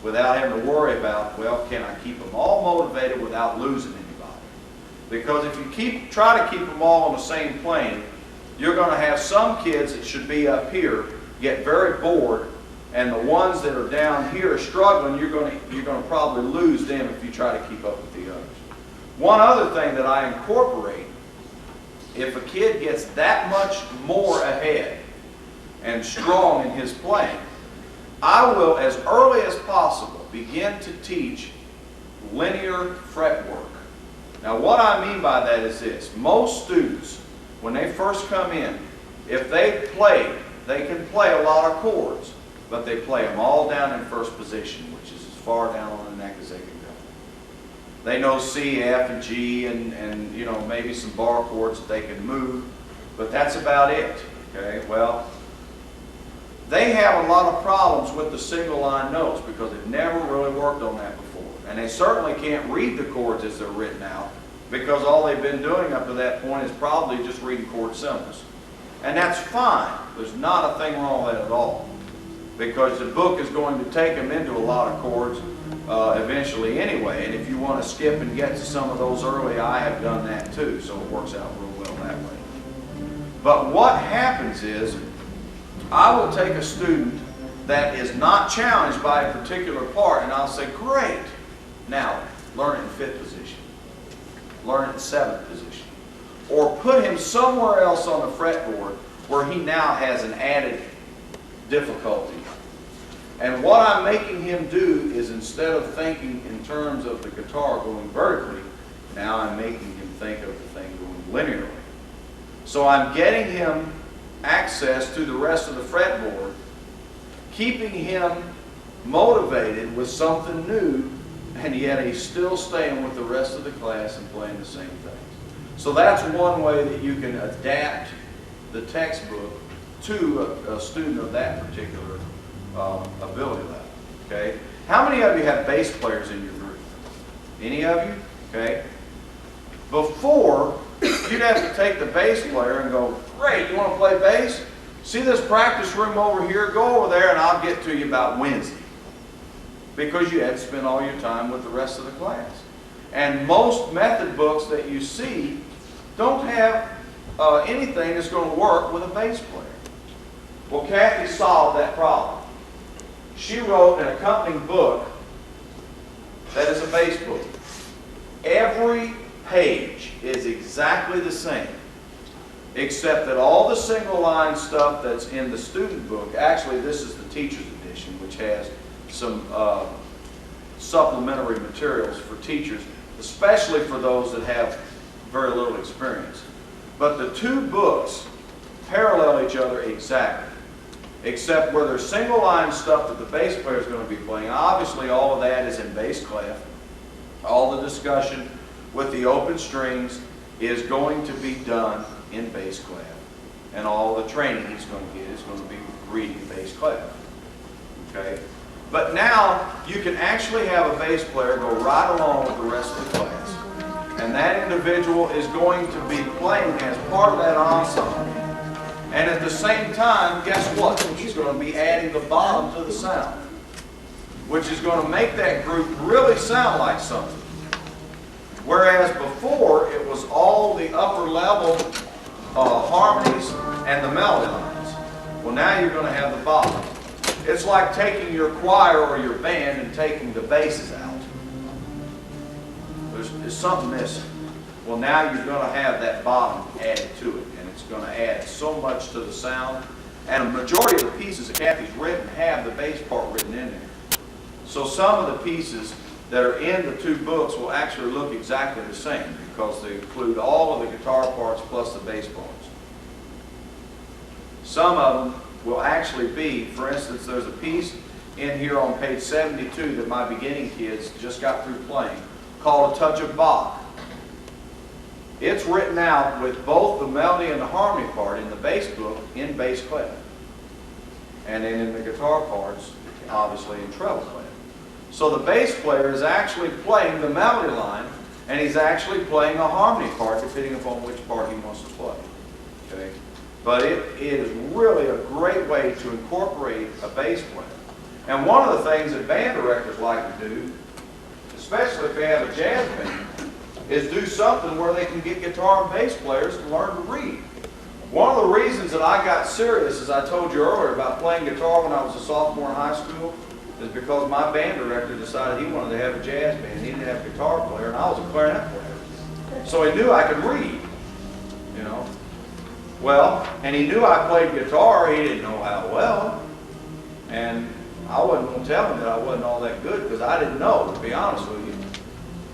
without having to worry about, well, can I keep them all motivated without losing anybody? Because if you try to keep them all on the same plane, you're going to have some kids that should be up here get very bored, and the ones that are down here struggling, you're going to probably lose them if you try to keep up with the others. One other thing that I incorporate, if a kid gets that much more ahead and strong in his playing, I will, as early as possible, begin to teach linear fretwork. Now, what I mean by that is this. Most students, when they first come in, if they play, they can play a lot of chords, but they play them all down in first position, which is as far down on the neck as they can go. They know C, F, and G, and you know, maybe some bar chords that they can move, but that's about it. Okay, well, they have a lot of problems with the single line notes because they've never really worked on that before. And they certainly can't read the chords as they're written out because all they've been doing up to that point is probably just reading chord symbols. And that's fine. There's not a thing wrong with that at all, because the book is going to take them into a lot of chords eventually anyway. And if you want to skip and get to some of those early, I have done that too, so it works out real well that way. But what happens is, I will take a student that is not challenged by a particular part, and I'll say, great, now learn it in 5th position, learn it in 7th position, or put him somewhere else on the fretboard where he now has an added difficulty. And what I'm making him do is, instead of thinking in terms of the guitar going vertically, now I'm making him think of the thing going linearly. So I'm getting him access to the rest of the fretboard, keeping him motivated with something new, and yet he's still staying with the rest of the class and playing the same things. So that's one way that you can adapt the textbook to a student of that particular ability level. Okay? How many of you have bass players in your group? Any of you? Okay? Before, you'd have to take the bass player and go, great, you want to play bass? See this practice room over here? Go over there and I'll get to you about Wednesday. Because you had to spend all your time with the rest of the class. And most method books that you see don't have anything that's going to work with a bass player. Well, Kathy solved that problem. She wrote an accompanying book that is a bass book. Every page is exactly the same, except that all the single line stuff that's in the student book, actually this is the teacher's edition, which has some supplementary materials for teachers, especially for those that have very little experience. But the two books parallel each other exactly, except where there's single line stuff that the bass player is going to be playing. Obviously all of that is in bass clef. All the discussion with the open strings is going to be done in bass clef. And all the training he's going to get is going to be reading bass clef. Okay? But now you can actually have a bass player go right along with the rest of the class. And that individual is going to be playing as part of that ensemble. And at the same time, guess what? He's going to be adding the bottom to the sound, which is going to make that group really sound like something. Whereas before, it was all the upper level harmonies and the melody lines. Well, now you're going to have the bottom. It's like taking your choir or your band and taking the basses out. There's something missing. Well, now you're going to have that bottom added to it, and it's going to add so much to the sound. And a majority of the pieces that Kathy's written have the bass part written in there. So some of the pieces that are in the two books will actually look exactly the same because they include all of the guitar parts plus the bass parts. Some of them will actually be, for instance, there's a piece in here on page 72 that my beginning kids just got through playing called A Touch of Bach. It's written out with both the melody and the harmony part in the bass book in bass clef. And then in the guitar parts, obviously in treble clef. So the bass player is actually playing the melody line, and he's actually playing a harmony part depending upon which part he wants to play. Okay? But it is really a great way to incorporate a bass player. And one of the things that band directors like to do, especially if they have a jazz band, is do something where they can get guitar and bass players to learn to read. One of the reasons that I got serious, as I told you earlier, about playing guitar when I was a sophomore in high school is because my band director decided he wanted to have a jazz band. He didn't have a guitar player, and I was a clarinet player. So he knew I could read, you know. Well, and he knew I played guitar. He didn't know how well. And I wasn't going to tell him that I wasn't all that good because I didn't know, to be honest with you.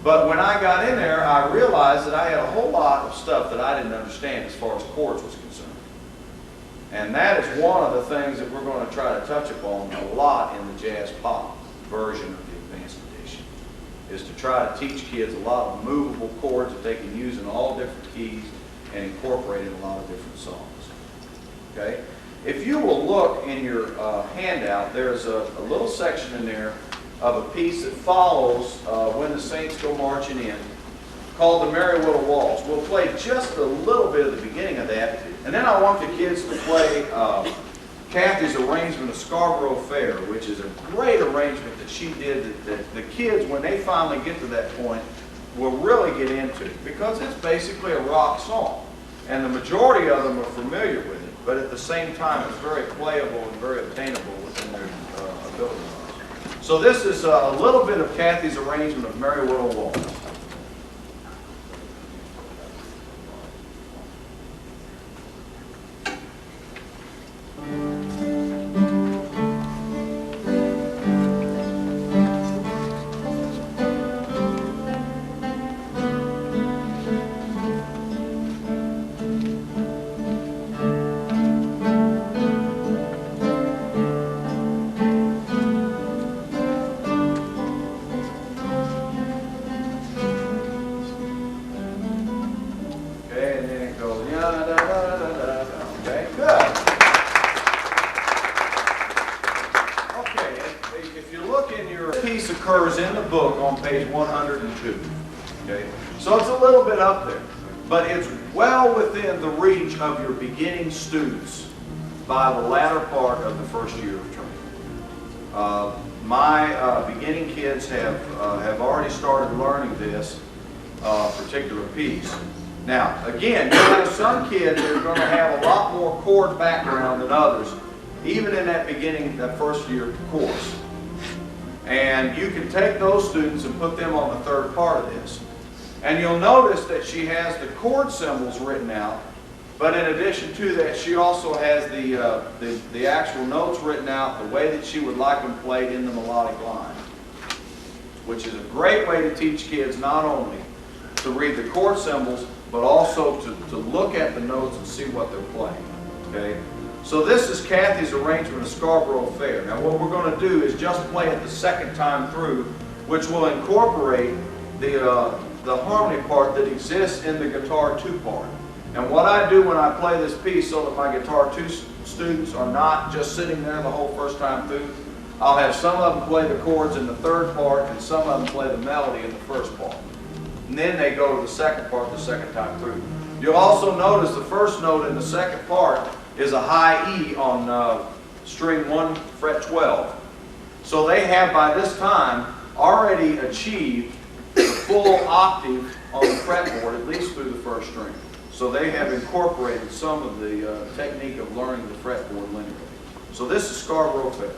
But when I got in there, I realized that I had a whole lot of stuff that I didn't understand as far as chords was concerned. And that is one of the things that we're going to try to touch upon a lot in the jazz pop version of the advanced edition, is to try to teach kids a lot of movable chords that they can use in all different keys and incorporate in a lot of different songs. Okay? If you will look in your handout, there's a little section in there of a piece that follows When the Saints Go Marching In, called the Merry Little Waltz. We'll play just a little bit of the beginning of that, and then I want the kids to play Kathy's arrangement of Scarborough Fair, which is a great arrangement that she did that the kids, when they finally get to that point, will really get into, because it's basically a rock song, and the majority of them are familiar with it, but at the same time it's very playable and very obtainable within their ability. So this is a little bit of Kathy's arrangement of Merry Little Waltz. Occurs in the book on page 102. Okay, so it's a little bit up there, but it's well within the reach of your beginning students by the latter part of the first year of training. My beginning kids have already started learning this particular piece. Now, again, you have some kids that are going to have a lot more chord background than others, even in that beginning, that first year course. And you can take those students and put them on the third part of this. And you'll notice that she has the chord symbols written out, but in addition to that, she also has the actual notes written out the way that she would like them played in the melodic line, which is a great way to teach kids not only to read the chord symbols, but also to look at the notes and see what they're playing. Okay? So this is Kathy's arrangement of Scarborough Fair. Now what we're going to do is just play it the second time through, which will incorporate the harmony part that exists in the guitar 2 part. And what I do when I play this piece so that my guitar 2 students are not just sitting there the whole first time through, I'll have some of them play the chords in the third part and some of them play the melody in the first part. And then they go to the second part the second time through. You'll also notice the first note in the second part is a high E on string 1 fret 12. So they have by this time already achieved the full octave on the fretboard, at least through the first string. So they have incorporated some of the technique of learning the fretboard linearly. So this is Scarborough Fair.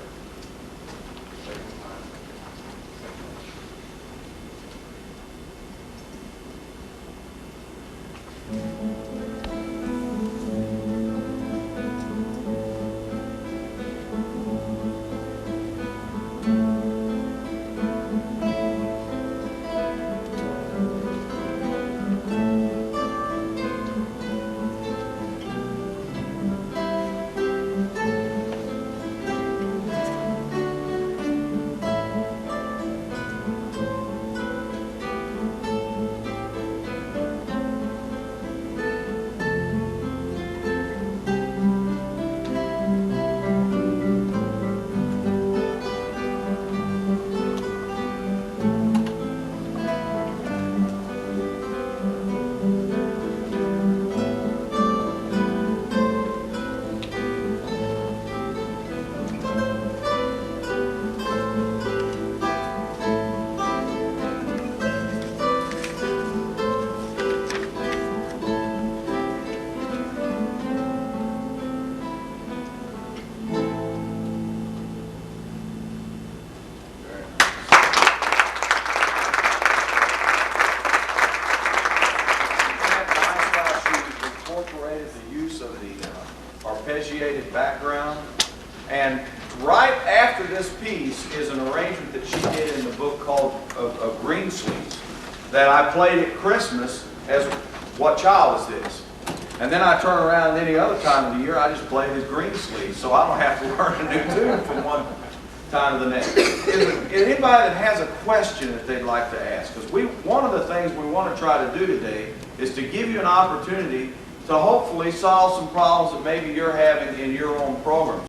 arpeggiated background. And right after this piece is an arrangement that she did in the book called of Green Sleeves that I played at Christmas as What Child Is This? And then I turn around and any other time of the year I just play it as Green Sleeves, so I don't have to learn a new tune from one time to the next. Is anybody that has a question that they'd like to ask? Because one of the things we want to try to do today is to give you an opportunity to hopefully solve some problems that maybe you're having in your own program.